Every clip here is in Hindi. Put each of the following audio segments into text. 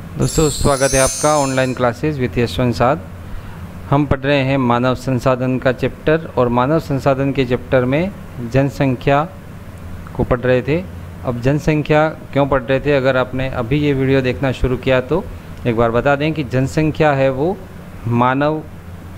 दोस्तों स्वागत है आपका ऑनलाइन क्लासेस विद यशवंत साध। हम पढ़ रहे हैं मानव संसाधन का चैप्टर और मानव संसाधन के चैप्टर में जनसंख्या को पढ़ रहे थे। अब जनसंख्या क्यों पढ़ रहे थे, अगर आपने अभी ये वीडियो देखना शुरू किया तो एक बार बता दें कि जनसंख्या है वो मानव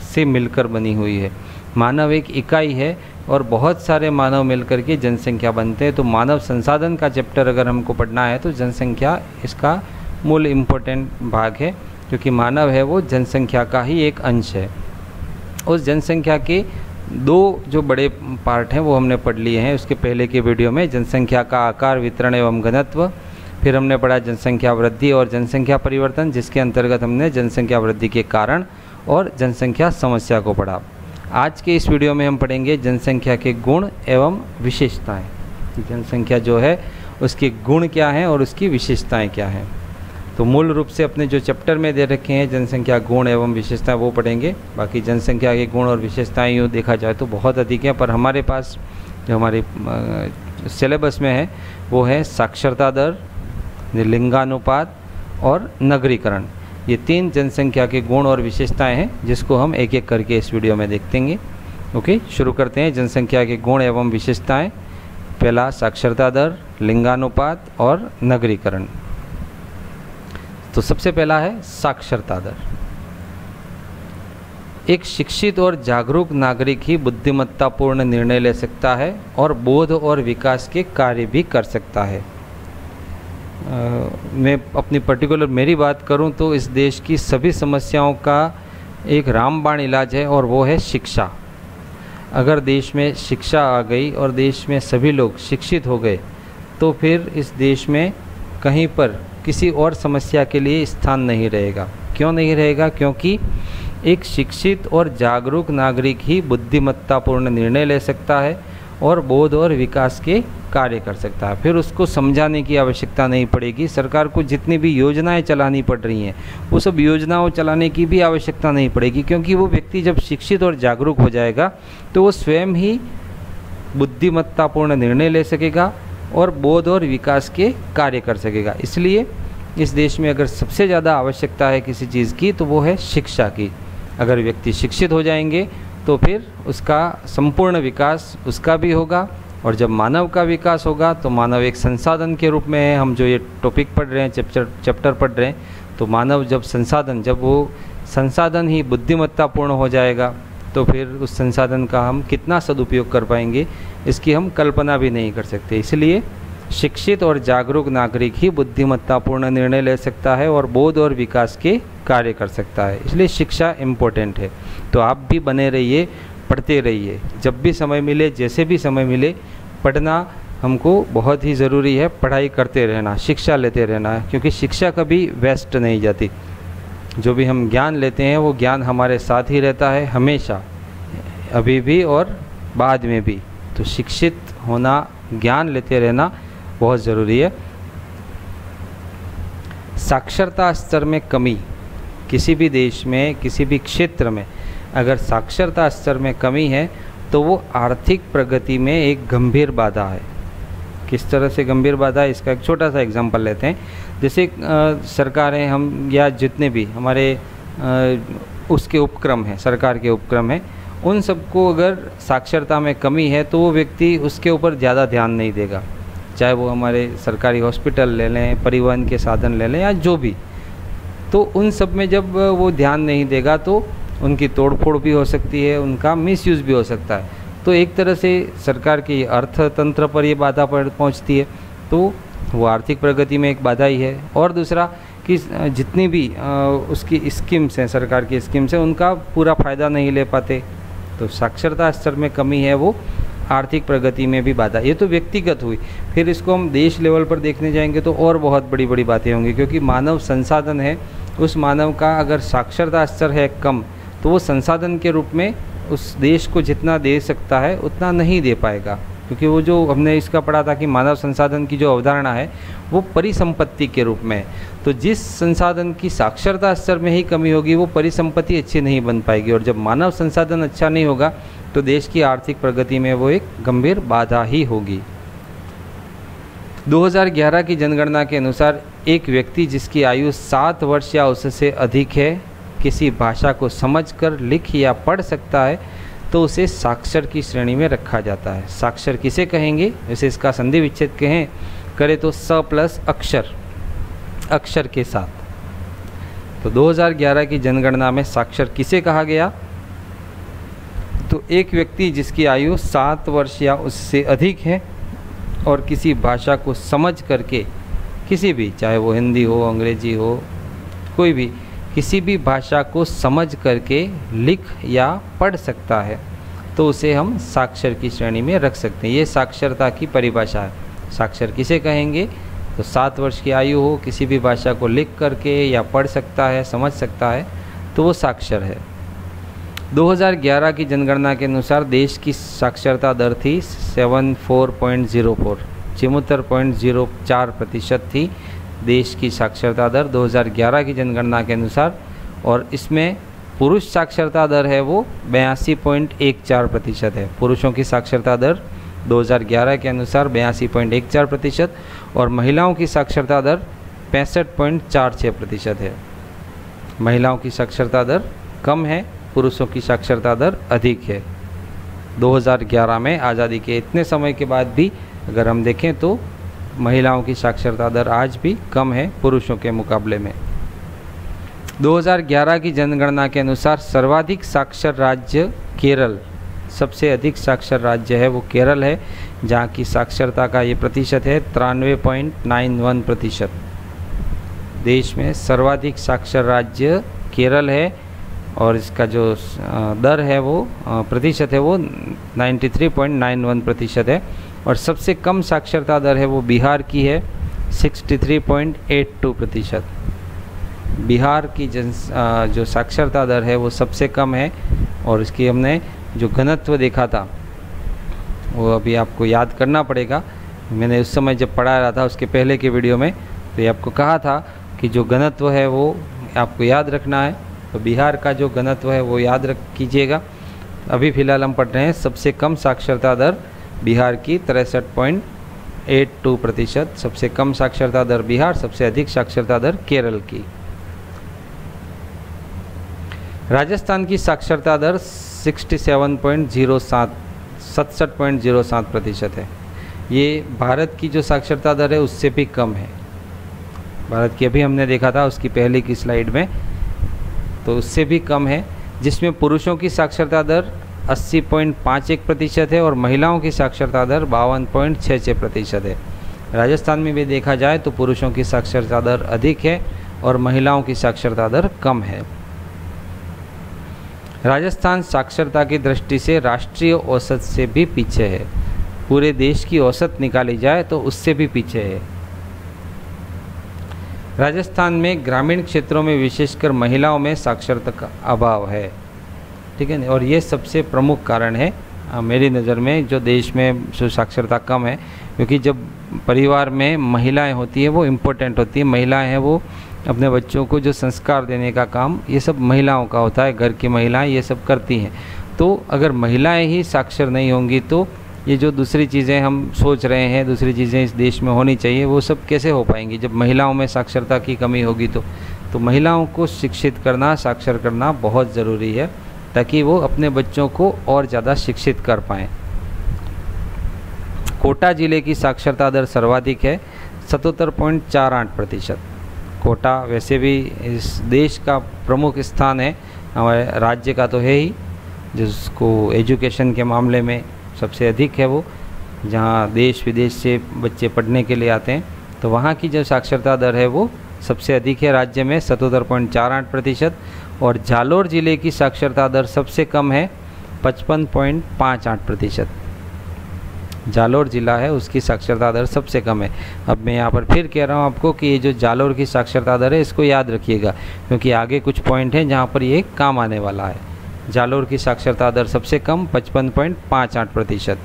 से मिलकर बनी हुई है। मानव एक इकाई है और बहुत सारे मानव मिलकर के जनसंख्या बनते हैं। तो मानव संसाधन का चैप्टर अगर हमको पढ़ना है तो जनसंख्या इसका मूल इम्पोर्टेंट भाग है, क्योंकि मानव है वो जनसंख्या का ही एक अंश है। उस जनसंख्या के दो जो बड़े पार्ट हैं वो हमने पढ़ लिए हैं। उसके पहले के वीडियो में जनसंख्या का आकार, वितरण एवं घनत्व, फिर हमने पढ़ा जनसंख्या वृद्धि और जनसंख्या परिवर्तन, जिसके अंतर्गत हमने जनसंख्या वृद्धि के कारण और जनसंख्या समस्या को पढ़ा। आज के इस वीडियो में हम पढ़ेंगे जनसंख्या के गुण एवं विशेषताएं। जनसंख्या जो है उसके गुण क्या हैं और उसकी विशेषताएं क्या हैं। तो मूल रूप से अपने जो चैप्टर में दे रखे हैं जनसंख्या गुण एवं विशेषताएं वो पढ़ेंगे। बाकी जनसंख्या के गुण और विशेषताएं यूँ देखा जाए तो बहुत अधिक है, पर हमारे पास जो हमारे सिलेबस में है वो है साक्षरता दर, लिंगानुपात और नगरीकरण। ये तीन जनसंख्या के गुण और विशेषताएं हैं जिसको हम एक एक करके इस वीडियो में देखेंगे। ओके, शुरू करते हैं जनसंख्या के गुण एवं विशेषताएं। पहला साक्षरता दर, लिंगानुपात और नगरीकरण। तो सबसे पहला है साक्षरता दर। एक शिक्षित और जागरूक नागरिक ही बुद्धिमत्तापूर्ण निर्णय ले सकता है और बोध और विकास के कार्य भी कर सकता है। मैं अपनी पर्टिकुलर मेरी बात करूं तो इस देश की सभी समस्याओं का एक रामबाण इलाज है और वो है शिक्षा। अगर देश में शिक्षा आ गई और देश में सभी लोग शिक्षित हो गए तो फिर इस देश में कहीं पर किसी और समस्या के लिए स्थान नहीं रहेगा। क्यों नहीं रहेगा? क्योंकि एक शिक्षित और जागरूक नागरिक ही बुद्धिमत्तापूर्ण निर्णय ले सकता है और बोध और विकास के कार्य कर सकता है। फिर उसको समझाने की आवश्यकता नहीं पड़ेगी। सरकार को जितनी भी योजनाएं चलानी पड़ रही हैं वो सब योजनाओं चलाने की भी आवश्यकता नहीं पड़ेगी, क्योंकि वो व्यक्ति जब शिक्षित और जागरूक हो जाएगा तो वो स्वयं ही बुद्धिमत्तापूर्ण निर्णय ले सकेगा और बोध और विकास के कार्य कर सकेगा। इसलिए इस देश में अगर सबसे ज़्यादा आवश्यकता है किसी चीज़ की तो वो है शिक्षा की। अगर व्यक्ति शिक्षित हो जाएंगे तो फिर उसका संपूर्ण विकास उसका भी होगा, और जब मानव का विकास होगा तो मानव एक संसाधन के रूप में है। हम जो ये टॉपिक पढ़ रहे हैं, चैप्टर पढ़ रहे हैं, तो मानव जब वो संसाधन ही बुद्धिमत्तापूर्ण हो जाएगा तो फिर उस संसाधन का हम कितना सदुपयोग कर पाएंगे इसकी हम कल्पना भी नहीं कर सकते। इसलिए शिक्षित और जागरूक नागरिक ही बुद्धिमत्तापूर्ण निर्णय ले सकता है और बोध और विकास के कार्य कर सकता है। इसलिए शिक्षा इम्पोर्टेंट है। तो आप भी बने रहिए, पढ़ते रहिए। जब भी समय मिले, जैसे भी समय मिले, पढ़ना हमको बहुत ही ज़रूरी है। पढ़ाई करते रहना, शिक्षा लेते रहना है, क्योंकि शिक्षा कभी वेस्ट नहीं जाती। जो भी हम ज्ञान लेते हैं वो ज्ञान हमारे साथ ही रहता है हमेशा, अभी भी और बाद में भी। तो शिक्षित होना, ज्ञान लेते रहना बहुत ज़रूरी है। साक्षरता स्तर में कमी, किसी भी देश में, किसी भी क्षेत्र में अगर साक्षरता स्तर में कमी है तो वो आर्थिक प्रगति में एक गंभीर बाधा है। किस तरह से गंभीर बाधा है, इसका एक छोटा सा एग्जांपल लेते हैं। जैसे सरकारें हम या जितने भी हमारे उसके उपक्रम हैं, सरकार के उपक्रम हैं, उन सबको अगर साक्षरता में कमी है तो वो व्यक्ति उसके ऊपर ज़्यादा ध्यान नहीं देगा। चाहे वो हमारे सरकारी हॉस्पिटल ले लें, परिवहन के साधन ले लें या जो भी, तो उन सब में जब वो ध्यान नहीं देगा तो उनकी तोड़फोड़ भी हो सकती है, उनका मिसयूज़ भी हो सकता है। तो एक तरह से सरकार की अर्थतंत्र पर ये बाधा पहुंचती है, तो वो आर्थिक प्रगति में एक बाधा ही है। और दूसरा कि जितनी भी उसकी स्कीम्स हैं, सरकार की स्कीम्स हैं, उनका पूरा फ़ायदा नहीं ले पाते। तो साक्षरता स्तर में कमी है वो आर्थिक प्रगति में भी बाधा। ये तो व्यक्तिगत हुई। फिर इसको हम देश लेवल पर देखने जाएंगे तो और बहुत बड़ी बड़ी बातें होंगी, क्योंकि मानव संसाधन है, उस मानव का अगर साक्षरता स्तर है कम तो वो संसाधन के रूप में उस देश को जितना दे सकता है उतना नहीं दे पाएगा। क्योंकि वो जो हमने इसका पढ़ा था कि मानव संसाधन की जो अवधारणा है वो परिसंपत्ति के रूप में है। तो जिस संसाधन की साक्षरता स्तर में ही कमी होगी वो परिसंपत्ति अच्छी नहीं बन पाएगी, और जब मानव संसाधन अच्छा नहीं होगा तो देश की आर्थिक प्रगति में वो एक गंभीर बाधा ही होगी। 2011 की जनगणना के अनुसार एक व्यक्ति जिसकी आयु 7 वर्ष या उससे अधिक है, किसी भाषा को समझकर लिख या पढ़ सकता है तो उसे साक्षर की श्रेणी में रखा जाता है। साक्षर किसे कहेंगे? वैसे इसका संधि विच्छेद करें तो स प्लस अक्षर के साथ। तो 2011 की जनगणना में साक्षर किसे कहा गया? तो एक व्यक्ति जिसकी आयु 7 वर्ष या उससे अधिक है और किसी भाषा को समझ करके, किसी भी, चाहे वो हिंदी हो, अंग्रेजी हो, कोई भी, किसी भी भाषा को समझ करके लिख या पढ़ सकता है तो उसे हम साक्षर की श्रेणी में रख सकते हैं। ये साक्षरता की परिभाषा है। साक्षर किसे कहेंगे? तो 7 वर्ष की आयु हो, किसी भी भाषा को लिख करके या पढ़ सकता है, समझ सकता है, तो वो साक्षर है। 2011 की जनगणना के अनुसार देश की साक्षरता दर थी 74.04, 74.04% थी देश की साक्षरता दर 2011 की जनगणना के अनुसार। और इसमें पुरुष साक्षरता दर है वो 82.14% है। पुरुषों की साक्षरता दर 2011 के अनुसार 82.14% और महिलाओं की साक्षरता दर 65.46% है। महिलाओं की साक्षरता दर कम है, पुरुषों की साक्षरता दर अधिक है। 2011 में आज़ादी के इतने समय के बाद भी अगर हम देखें तो महिलाओं की साक्षरता दर आज भी कम है पुरुषों के मुकाबले में। 2011 की जनगणना के अनुसार सर्वाधिक साक्षर राज्य केरल, सबसे अधिक साक्षर राज्य है वो केरल है, जहाँ की साक्षरता का ये प्रतिशत है 93.91%। देश में सर्वाधिक साक्षर राज्य केरल है और इसका जो दर है वो प्रतिशत है वो 93.91% है। और सबसे कम साक्षरता दर है वो बिहार की है 63.82%। बिहार की जो साक्षरता दर है वो सबसे कम है। और इसकी हमने जो घनत्व देखा था वो अभी आपको याद करना पड़ेगा। मैंने उस समय जब पढ़ा रहा था उसके पहले के वीडियो में तो ये आपको कहा था कि जो घनत्व है वो आपको याद रखना है। तो बिहार का जो घनत्व है वो याद रख कीजिएगा। अभी फ़िलहाल हम पढ़ रहे हैं सबसे कम साक्षरता दर बिहार की 63.82%, सबसे कम साक्षरता दर बिहार, सबसे अधिक साक्षरता दर केरल की। राजस्थान की साक्षरता दर 67.07% है। ये भारत की जो साक्षरता दर है उससे भी कम है। भारत की अभी हमने देखा था उसकी पहले की स्लाइड में, तो उससे भी कम है। जिसमें पुरुषों की साक्षरता दर 80.51% है और महिलाओं की साक्षरता दर 52.66% है। राजस्थान में भी देखा जाए तो पुरुषों की साक्षरता दर अधिक है और महिलाओं की साक्षरता दर कम है। राजस्थान साक्षरता की दृष्टि से राष्ट्रीय औसत से भी पीछे है। पूरे देश की औसत निकाली जाए तो उससे भी पीछे है। राजस्थान में ग्रामीण क्षेत्रों में विशेषकर महिलाओं में साक्षरता का अभाव है, ठीक है। और ये सबसे प्रमुख कारण है मेरी नज़र में जो देश में साक्षरता कम है, क्योंकि जब परिवार में महिलाएं होती हैं वो इम्पोर्टेंट होती हैं। महिलाएं हैं वो अपने बच्चों को जो संस्कार देने का काम ये सब महिलाओं का होता है, घर की महिलाएं ये सब करती हैं। तो अगर महिलाएं ही साक्षर नहीं होंगी तो ये जो दूसरी चीज़ें हम सोच रहे हैं, दूसरी चीज़ें इस देश में होनी चाहिए, वो सब कैसे हो पाएंगी जब महिलाओं में साक्षरता की कमी होगी। तो महिलाओं को शिक्षित करना, साक्षर करना बहुत ज़रूरी है ताकि वो अपने बच्चों को और ज़्यादा शिक्षित कर पाएँ। कोटा ज़िले की साक्षरता दर सर्वाधिक है 77.48%। कोटा वैसे भी इस देश का प्रमुख स्थान है, हमारे राज्य का तो है ही, जिसको एजुकेशन के मामले में सबसे अधिक है वो, जहाँ देश विदेश से बच्चे पढ़ने के लिए आते हैं। तो वहाँ की जो साक्षरता दर है वो सबसे अधिक है राज्य में 77.48%। और जालोर ज़िले की साक्षरता दर सबसे कम है 55.58%। जालोर ज़िला है उसकी साक्षरता दर सबसे कम है। अब मैं यहाँ पर फिर कह रहा हूँ आपको कि ये जो जालोर की साक्षरता दर है इसको याद रखिएगा, क्योंकि आगे कुछ पॉइंट हैं जहाँ पर ये काम आने वाला है। जालोर की साक्षरता दर सबसे कम 55.58%।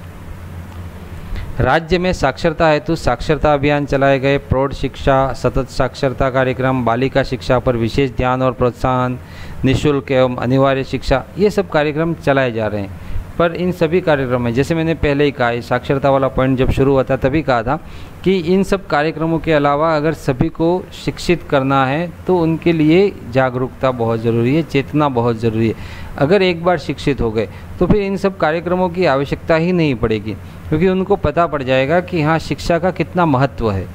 राज्य में साक्षरता हेतु साक्षरता अभियान चलाए गए। प्रौढ़ शिक्षा, सतत साक्षरता कार्यक्रम, बालिका शिक्षा पर विशेष ध्यान और प्रोत्साहन, निःशुल्क एवं अनिवार्य शिक्षा, ये सब कार्यक्रम चलाए जा रहे हैं। पर इन सभी कार्यक्रम में, जैसे मैंने पहले ही कहा, साक्षरता वाला पॉइंट जब शुरू हुआ था तभी कहा था कि इन सब कार्यक्रमों के अलावा अगर सभी को शिक्षित करना है तो उनके लिए जागरूकता बहुत ज़रूरी है, चेतना बहुत ज़रूरी है। अगर एक बार शिक्षित हो गए तो फिर इन सब कार्यक्रमों की आवश्यकता ही नहीं पड़ेगी, क्योंकि उनको पता पड़ जाएगा कि हाँ, शिक्षा का कितना महत्व है।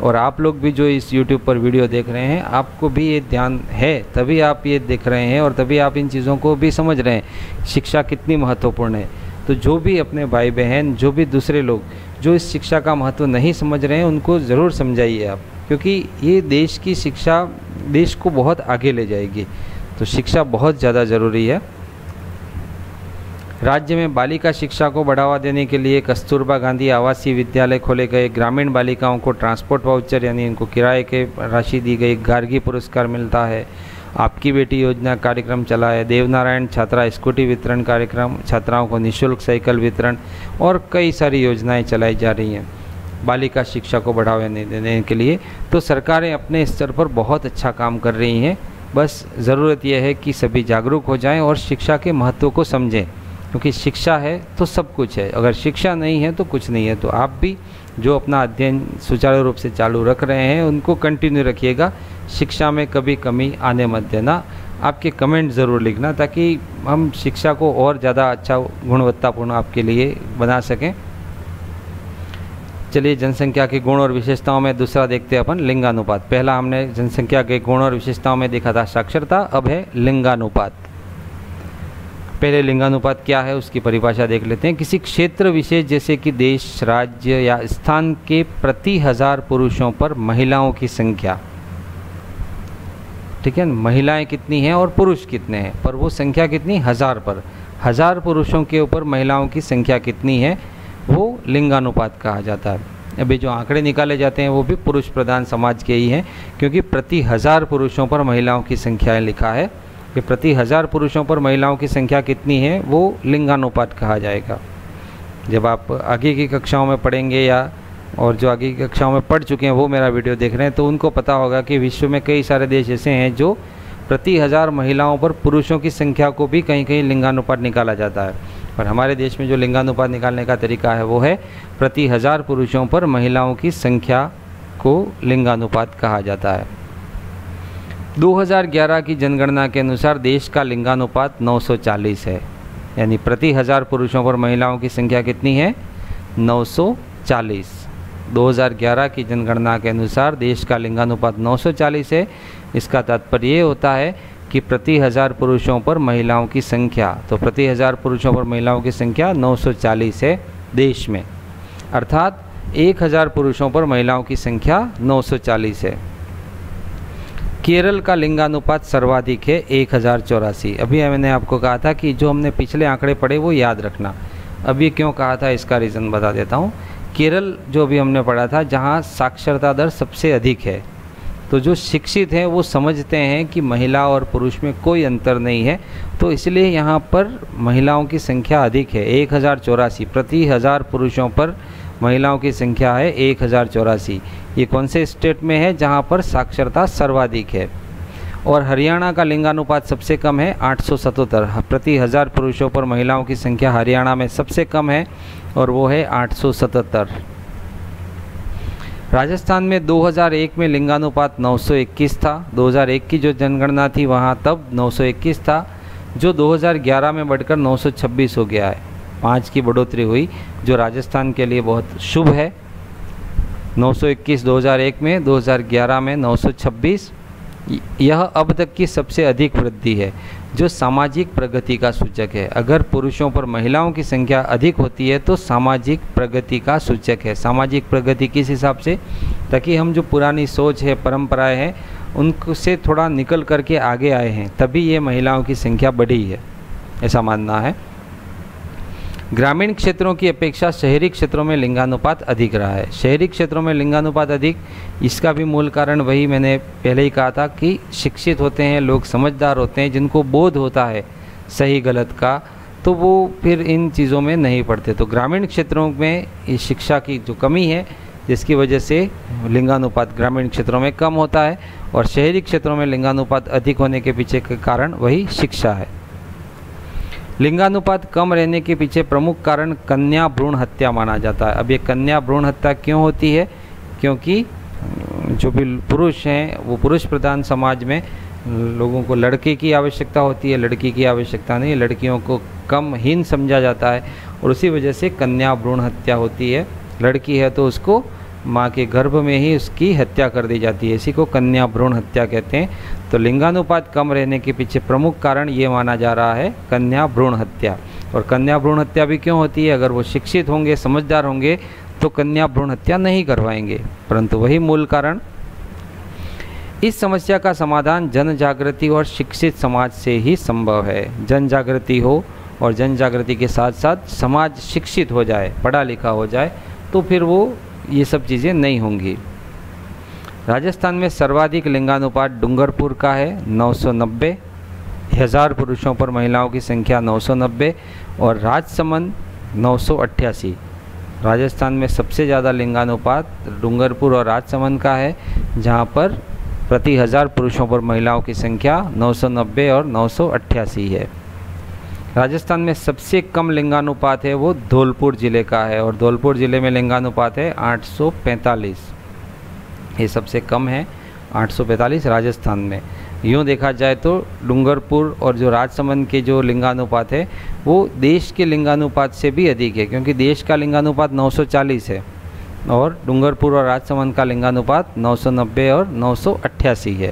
और आप लोग भी जो इस YouTube पर वीडियो देख रहे हैं, आपको भी ये ध्यान है, तभी आप ये देख रहे हैं और तभी आप इन चीज़ों को भी समझ रहे हैं, शिक्षा कितनी महत्वपूर्ण है। तो जो भी अपने भाई बहन, जो भी दूसरे लोग जो इस शिक्षा का महत्व नहीं समझ रहे हैं, उनको ज़रूर समझाइए आप, क्योंकि ये देश की शिक्षा देश को बहुत आगे ले जाएगी। तो शिक्षा बहुत ज़्यादा ज़रूरी है। राज्य में बालिका शिक्षा को बढ़ावा देने के लिए कस्तूरबा गांधी आवासीय विद्यालय खोले गए, ग्रामीण बालिकाओं को ट्रांसपोर्ट वाउचर यानी इनको किराए के राशि दी गई, गार्गी पुरस्कार मिलता है, आपकी बेटी योजना कार्यक्रम चला है, देवनारायण छात्रा स्कूटी वितरण कार्यक्रम, छात्राओं को निःशुल्क साइकिल वितरण और कई सारी योजनाएं चलाई जा रही हैं बालिका शिक्षा को बढ़ावा देने के लिए। तो सरकारें अपने स्तर पर बहुत अच्छा काम कर रही हैं। बस ज़रूरत यह है कि सभी जागरूक हो जाएं और शिक्षा के महत्व को समझें, क्योंकि शिक्षा है तो सब कुछ है, अगर शिक्षा नहीं है तो कुछ नहीं है। तो आप भी जो अपना अध्ययन सुचारू रूप से चालू रख रहे हैं उनको कंटिन्यू रखिएगा, शिक्षा में कभी कमी आने मत देना। आपके कमेंट ज़रूर लिखना ताकि हम शिक्षा को और ज़्यादा अच्छा गुणवत्तापूर्ण आपके लिए बना सकें। चलिए, जनसंख्या के गुण और विशेषताओं में दूसरा देखते हैं अपन, लिंगानुपात। पहला हमने जनसंख्या के गुण और विशेषताओं में देखा था साक्षरता, अब है लिंगानुपात। पहले लिंगानुपात क्या है उसकी परिभाषा देख लेते हैं। किसी क्षेत्र विशेष जैसे कि देश, राज्य या स्थान के प्रति 1000 पुरुषों पर महिलाओं की संख्या, ठीक है, महिलाएं कितनी हैं और पुरुष कितने हैं, पर वो संख्या कितनी, 1000 पर 1000 पुरुषों के ऊपर महिलाओं की संख्या कितनी है, वो लिंगानुपात कहा जाता है। अभी जो आंकड़े निकाले जाते हैं वो भी पुरुष प्रधान समाज के ही हैं, क्योंकि प्रति 1000 पुरुषों पर महिलाओं की संख्या लिखा है कि प्रति 1000 पुरुषों पर महिलाओं की संख्या कितनी है, वो लिंगानुपात कहा जाएगा। जब आप आगे की कक्षाओं में पढ़ेंगे या और जो आगे की कक्षाओं में पढ़ चुके हैं वो मेरा वीडियो देख रहे हैं, तो उनको पता होगा कि विश्व में कई सारे देश ऐसे हैं जो प्रति 1000 महिलाओं पर पुरुषों की संख्या को भी कहीं कहीं लिंगानुपात निकाला जाता है। पर हमारे देश में जो लिंगानुपात निकालने का तरीका है वो है प्रति 1000 पुरुषों पर महिलाओं की संख्या को लिंगानुपात कहा जाता है। 2011 की जनगणना के अनुसार देश का लिंगानुपात 940 है, यानी प्रति 1000 पुरुषों पर महिलाओं की संख्या कितनी है, 940। 2011 की जनगणना के अनुसार देश का लिंगानुपात 940 है। इसका तात्पर्य ये होता है कि प्रति 1000 पुरुषों पर महिलाओं की संख्या, तो प्रति 1000 पुरुषों पर महिलाओं की संख्या 940 है देश में, अर्थात 1000 पुरुषों पर महिलाओं की संख्या 940 है। केरल का लिंगानुपात सर्वाधिक है 1084। अभी मैंने आपको कहा था कि जो हमने पिछले आंकड़े पढ़े वो याद रखना। अब ये क्यों कहा था इसका रीज़न बता देता हूँ। केरल जो भी हमने पढ़ा था, जहाँ साक्षरता दर सबसे अधिक है, तो जो शिक्षित हैं वो समझते हैं कि महिला और पुरुष में कोई अंतर नहीं है, तो इसलिए यहाँ पर महिलाओं की संख्या अधिक है 1084। प्रति 1000 पुरुषों पर महिलाओं की संख्या है 1084। ये कौन से स्टेट में है जहाँ पर साक्षरता सर्वाधिक है। और हरियाणा का लिंगानुपात सबसे कम है 877। प्रति 1000 पुरुषों पर महिलाओं की संख्या हरियाणा में सबसे कम है और वो है 877। राजस्थान में 2001 में लिंगानुपात 921 था। 2001 की जो जनगणना थी वहाँ तब 921 था, जो 2011 में बढ़कर 926 हो गया है। 5 की बढ़ोतरी हुई, जो राजस्थान के लिए बहुत शुभ है। 921 2001 में, 2011 में 926। यह अब तक की सबसे अधिक वृद्धि है, जो सामाजिक प्रगति का सूचक है। अगर पुरुषों पर महिलाओं की संख्या अधिक होती है तो सामाजिक प्रगति का सूचक है। सामाजिक प्रगति किस हिसाब से, ताकि हम जो पुरानी सोच है, परंपराएं हैं, उनसे थोड़ा निकल करके आगे आए हैं, तभी ये महिलाओं की संख्या बढ़ी है, ऐसा मानना है। ग्रामीण क्षेत्रों की अपेक्षा शहरी क्षेत्रों में लिंगानुपात अधिक रहा है। शहरी क्षेत्रों में लिंगानुपात अधिक, इसका भी मूल कारण वही मैंने पहले ही कहा था कि शिक्षित होते हैं लोग, समझदार होते हैं, जिनको बोध होता है सही गलत का, तो वो फिर इन चीज़ों में नहीं पड़ते। तो ग्रामीण क्षेत्रों में इस शिक्षा की जो कमी है, जिसकी वजह से लिंगानुपात ग्रामीण क्षेत्रों में कम होता है, और शहरी क्षेत्रों में लिंगानुपात अधिक होने के पीछे का कारण वही शिक्षा है। लिंगानुपात कम रहने के पीछे प्रमुख कारण कन्या भ्रूण हत्या माना जाता है। अब ये कन्या भ्रूण हत्या क्यों होती है? क्योंकि जो भी पुरुष हैं वो पुरुष प्रधान समाज में लोगों को लड़के की आवश्यकता होती है, लड़की की आवश्यकता नहीं। लड़कियों को कम हीन समझा जाता है और उसी वजह से कन्या भ्रूण हत्या होती है। लड़की है तो उसको माँ के गर्भ में ही उसकी हत्या कर दी जाती है, इसी को कन्या भ्रूण हत्या कहते हैं। तो लिंगानुपात कम रहने के पीछे प्रमुख कारण ये माना जा रहा है कन्या भ्रूण हत्या। और कन्या भ्रूण हत्या भी क्यों होती है? अगर वो शिक्षित होंगे, समझदार होंगे तो कन्या भ्रूण हत्या नहीं करवाएंगे, परंतु वही मूल कारण। इस समस्या का समाधान जन जागृति और शिक्षित समाज से ही संभव है। जन जागृति हो और जन जागृति के साथ साथ समाज शिक्षित हो जाए, पढ़ा लिखा हो जाए, तो फिर वो ये सब चीज़ें नहीं होंगी। राजस्थान में सर्वाधिक लिंगानुपात डूंगरपुर का है 990, 1000 पुरुषों पर महिलाओं की संख्या 990, और राजसमंद 988। राजस्थान में सबसे ज़्यादा लिंगानुपात डूंगरपुर और राजसमंद का है, जहाँ पर प्रति 1000 पुरुषों पर महिलाओं की संख्या 990 और 988 है। राजस्थान में सबसे कम लिंगानुपात है वो धौलपुर ज़िले का है, और धौलपुर ज़िले में लिंगानुपात है 845। ये सबसे कम है 845 राजस्थान में। यूँ देखा जाए तो डूंगरपुर और जो राजसमंद के जो लिंगानुपात है वो देश के लिंगानुपात से भी अधिक है, क्योंकि देश का लिंगानुपात 940 है और डूंगरपुर और राजसमंद का लिंगानुपात 990 और 988 है।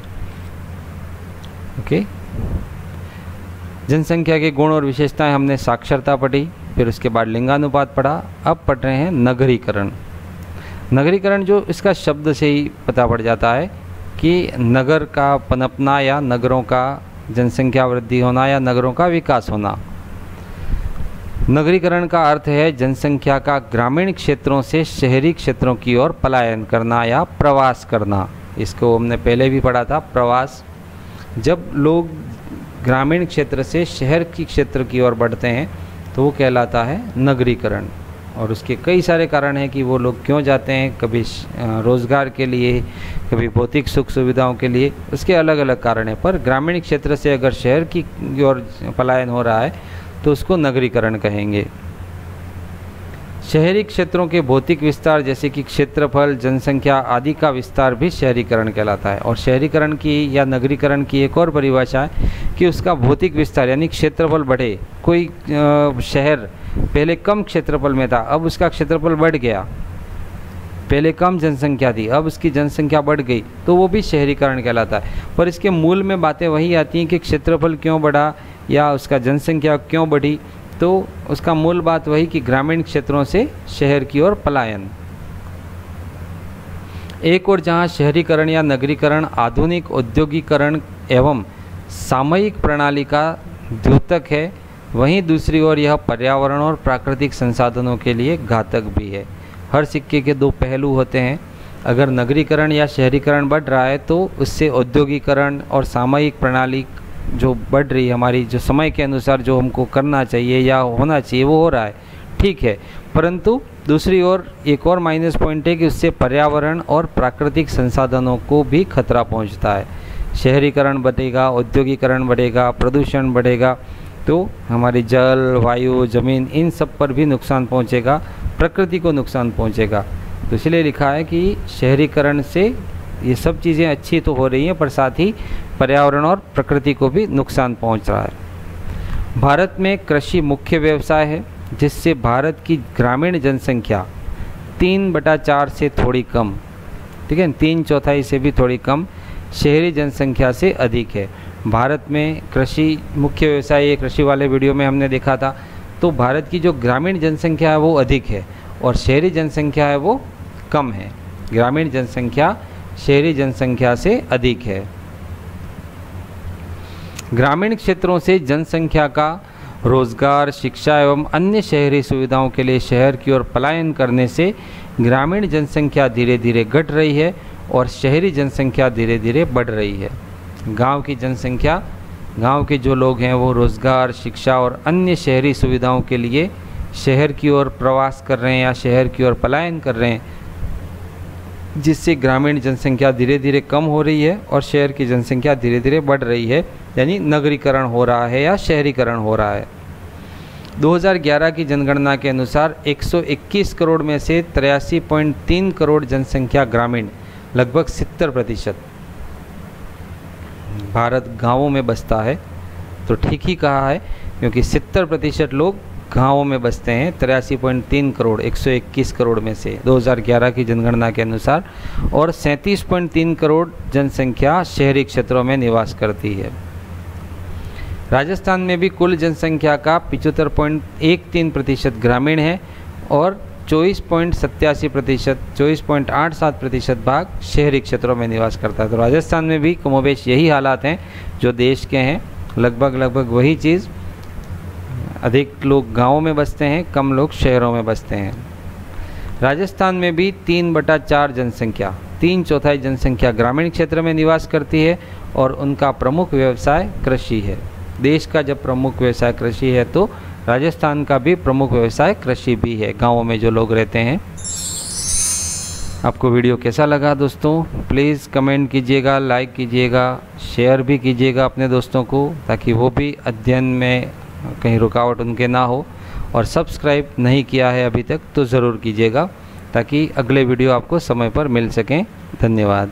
ओके, जनसंख्या के गुण और विशेषताएं हमने साक्षरता पढ़ी, फिर उसके बाद लिंगानुपात पढ़ा। अब पढ़ रहे हैं नगरीकरण। नगरीकरण जो इसका शब्द से ही पता पड़ जाता है कि नगर का पनपना या नगरों का जनसंख्या वृद्धि होना या नगरों का विकास होना। नगरीकरण का अर्थ है जनसंख्या का ग्रामीण क्षेत्रों से शहरी क्षेत्रों की ओर पलायन करना या प्रवास करना। इसको हमने पहले भी पढ़ा था, प्रवास। जब लोग ग्रामीण क्षेत्र से शहर की क्षेत्र की ओर बढ़ते हैं तो वो कहलाता है नगरीकरण। और उसके कई सारे कारण हैं कि वो लोग क्यों जाते हैं, कभी रोज़गार के लिए, कभी भौतिक सुख सुविधाओं के लिए, उसके अलग अलग कारण हैं। पर ग्रामीण क्षेत्र से अगर शहर की ओर पलायन हो रहा है तो उसको नगरीकरण कहेंगे। शहरी क्षेत्रों के भौतिक विस्तार जैसे कि क्षेत्रफल, जनसंख्या आदि का विस्तार भी शहरीकरण कहलाता है। और शहरीकरण की या नगरीकरण की एक और परिभाषा है कि उसका भौतिक विस्तार यानी क्षेत्रफल बढ़े। कोई शहर पहले कम क्षेत्रफल में था, अब उसका क्षेत्रफल बढ़ गया। पहले कम जनसंख्या थी, अब उसकी जनसंख्या बढ़ गई, तो वो भी शहरीकरण कहलाता है। पर इसके मूल में बातें वही आती हैं कि क्षेत्रफल क्यों बढ़ा या उसका जनसंख्या क्यों बढ़ी, तो उसका मूल बात वही कि ग्रामीण क्षेत्रों से शहर की ओर पलायन। एक और जहां शहरीकरण या नगरीकरण आधुनिक औद्योगिकरण एवं सामयिक प्रणाली का द्योतक है, वहीं दूसरी ओर यह पर्यावरण और प्राकृतिक संसाधनों के लिए घातक भी है। हर सिक्के के दो पहलू होते हैं। अगर नगरीकरण या शहरीकरण बढ़ रहा है तो उससे औद्योगिकरण और सामयिक प्रणाली जो बढ़ रही है, हमारी जो समय के अनुसार जो हमको करना चाहिए या होना चाहिए वो हो रहा है, ठीक है। परंतु दूसरी ओर एक और माइनस पॉइंट है कि उससे पर्यावरण और प्राकृतिक संसाधनों को भी खतरा पहुंचता है। शहरीकरण बढ़ेगा, औद्योगिकरण बढ़ेगा, प्रदूषण बढ़ेगा, तो हमारी जल, वायु, ज़मीन, इन सब पर भी नुकसान पहुंचेगा, प्रकृति को नुकसान पहुंचेगा। तो इसलिए लिखा है कि शहरीकरण से ये सब चीज़ें अच्छी तो हो रही हैं, पर साथ ही पर्यावरण और प्रकृति को भी नुकसान पहुंच रहा है। भारत में कृषि मुख्य व्यवसाय है, जिससे भारत की ग्रामीण जनसंख्या 3/4 से थोड़ी कम, ठीक है, 3/4 से भी थोड़ी कम शहरी जनसंख्या से अधिक है। भारत में कृषि मुख्य व्यवसाय, ये कृषि वाले वीडियो में हमने देखा था। तो भारत की जो ग्रामीण जनसंख्या है वो अधिक है और शहरी जनसंख्या है वो कम है। ग्रामीण जनसंख्या शहरी जनसंख्या से अधिक है। ग्रामीण क्षेत्रों से जनसंख्या का रोजगार, शिक्षा एवं अन्य शहरी सुविधाओं के लिए शहर की ओर पलायन करने से ग्रामीण जनसंख्या धीरे धीरे घट रही है और शहरी जनसंख्या धीरे धीरे बढ़ रही है। गांव की जनसंख्या, गांव के जो लोग हैं वो रोजगार, शिक्षा और अन्य शहरी सुविधाओं के लिए शहर की ओर प्रवास कर रहे हैं या शहर की ओर पलायन कर रहे हैं, जिससे ग्रामीण जनसंख्या धीरे धीरे कम हो रही है और शहर की जनसंख्या धीरे धीरे बढ़ रही है, यानी नगरीकरण हो रहा है या शहरीकरण हो रहा है। 2011 की जनगणना के अनुसार 121 करोड़ में से 83.3 करोड़ जनसंख्या ग्रामीण, लगभग 70%। भारत गांवों में बसता है, तो ठीक ही कहा है, क्योंकि 70% लोग गांवों में बसते हैं। 83.3 करोड़ 121 करोड़ में से 2011 की जनगणना के अनुसार, और 37.3 करोड़ जनसंख्या शहरी क्षेत्रों में निवास करती है। राजस्थान में भी कुल जनसंख्या का 75.13% ग्रामीण है और 24.87% भाग शहरी क्षेत्रों में निवास करता है। तो राजस्थान में भी कमोबेश यही हालात हैं जो देश के हैं, लगभग वही चीज़। अधिक लोग गाँवों में बसते हैं, कम लोग शहरों में बसते हैं। राजस्थान में भी 3/4 जनसंख्या, 3/4 जनसंख्या ग्रामीण क्षेत्र में निवास करती है और उनका प्रमुख व्यवसाय कृषि है। देश का जब प्रमुख व्यवसाय कृषि है तो राजस्थान का भी प्रमुख व्यवसाय कृषि भी है, गाँवों में जो लोग रहते हैं। आपको वीडियो कैसा लगा दोस्तों? प्लीज़ कमेंट कीजिएगा, लाइक कीजिएगा, शेयर भी कीजिएगा अपने दोस्तों को, ताकि वो भी अध्ययन में कहीं रुकावट उनके ना हो। और सब्सक्राइब नहीं किया है अभी तक तो ज़रूर कीजिएगा, ताकि अगले वीडियो आपको समय पर मिल सकें। धन्यवाद।